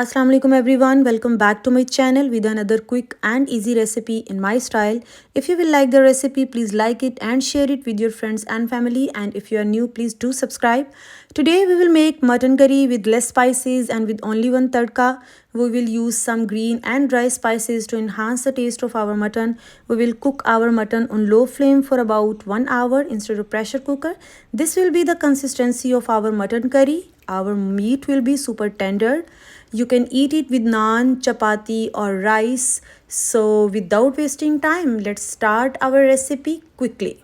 Assalamu alaikum everyone, welcome back to my channel with another quick and easy recipe in my style. If you will like the recipe, please like it and share it with your friends and family, and if you are new, please do subscribe. Today we will make mutton curry with less spices and with only one tadka. We will use some green and dry spices to enhance the taste of our mutton. We will cook our mutton on low flame for about 1 hour instead of pressure cooker. This will be the consistency of our mutton curry. Our meat will be super tender. You can eat it with naan, chapati or rice. So without wasting time, let's start our recipe quickly.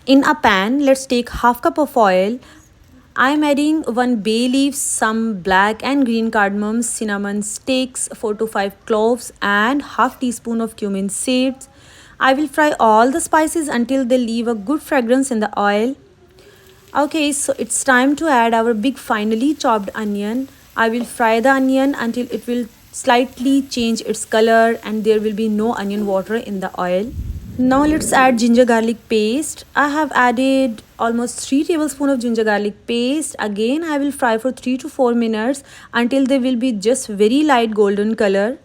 In a pan, let's take half cup of oil. I'm adding 1 bay leaf, some black and green cardamoms, cinnamon sticks, 4 to 5 cloves and half teaspoon of cumin seeds. I will fry all the spices until they leave a good fragrance in the oil. Okay, so it's time to add our big finely chopped onion. I will fry the onion until it will slightly change its color and there will be no onion water in the oil. Now let's add ginger garlic paste. I have added almost 3 tablespoons of ginger garlic paste. Again, I will fry for 3 to 4 minutes until they will be just very light golden color.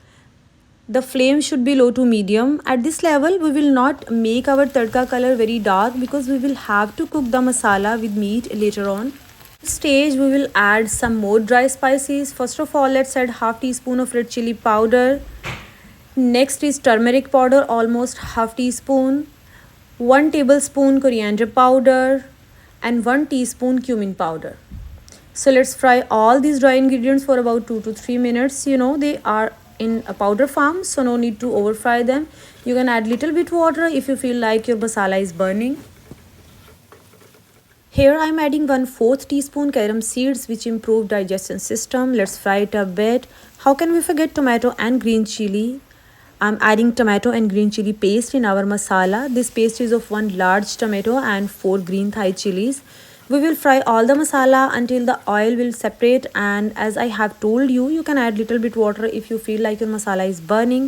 The flame should be low to medium. At this level, we will not make our tadka color very dark because we will have to cook the masala with meat later on. This stage, we will add some more dry spices. First of all, let's add half teaspoon of red chili powder. Next is turmeric powder, almost half teaspoon. 1 tablespoon coriander powder and 1 teaspoon cumin powder. So let's fry all these dry ingredients for about 2 to 3 minutes. They are in a powder form, so no need to over fry them. You can add little bit water if you feel like your masala is burning. Here I am adding 1/4 teaspoon Carom seeds which improve digestion system. Let's fry it a bit. How can we forget tomato and green chili? I'm adding tomato and green chili paste in our masala. This paste is of 1 large tomato and 4 green Thai chilies. We will fry all the masala until the oil will separate, and as I have told you, you can add little bit water if you feel like your masala is burning.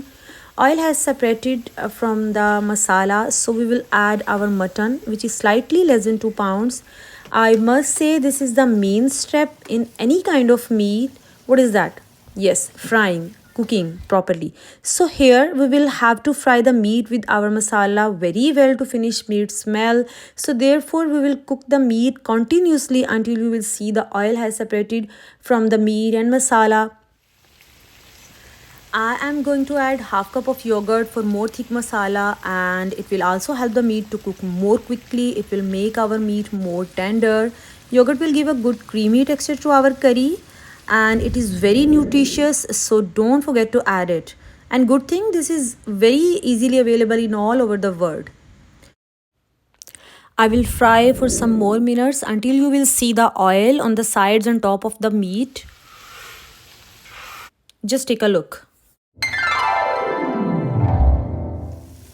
Oil has separated from the masala, so we will add our mutton, which is slightly less than 2 pounds. I must say this is the main step in any kind of meat. What is that? Yes, frying. Cooking properly. So here we will have to fry the meat with our masala very well to finish meat smell. So therefore we will cook the meat continuously until you will see the oil has separated from the meat and masala. I am going to add half cup of yogurt for more thick masala, and it will also help the meat to cook more quickly. It will make our meat more tender. Yogurt will give a good creamy texture to our curry, and it is very nutritious, so don't forget to add it. And good thing, this is very easily available in all over the world. I will fry for some more minutes until you will see the oil on the sides and top of the meat. Just take a look.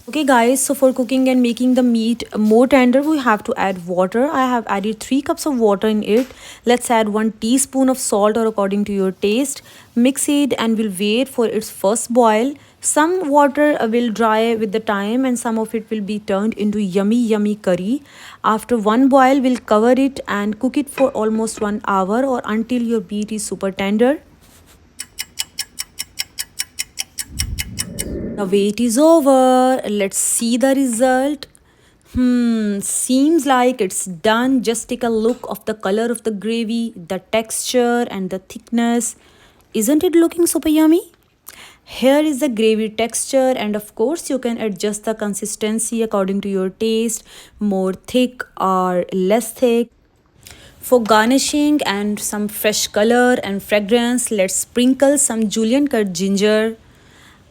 Okay guys, so for cooking and making the meat more tender, we have to add water. I have added 3 cups of water in it. Let's add 1 teaspoon of salt or according to your taste. Mix it and we'll wait for its first boil. Some water will dry with the time and some of it will be turned into yummy curry. After one boil, we'll cover it and cook it for almost 1 hour or until your meat is super tender. The wait is over. Let's see the result. Seems like it's done. Just take a look of the color of the gravy, the texture and the thickness. Isn't it looking super yummy? Here is the gravy texture, and of course you can adjust the consistency according to your taste, more thick or less thick. For garnishing and some fresh color and fragrance, let's sprinkle some julienne cut ginger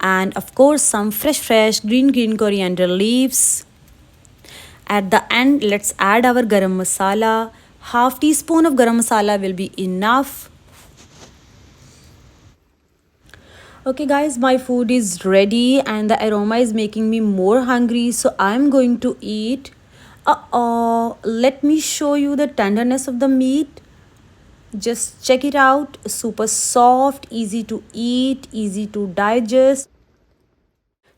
and of course some fresh green coriander leaves. At the end, let's add our garam masala. Half teaspoon of garam masala will be enough. Okay guys, my food is ready and the aroma is making me more hungry, so I'm going to eat. Let me show you the tenderness of the meat. Just check it out. Super soft, easy to eat, easy to digest.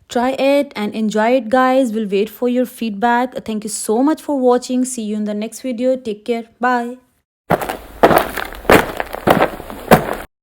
Try it and enjoy it guys. We'll wait for your feedback. Thank you so much for watching. See you in the next video. Take care. Bye.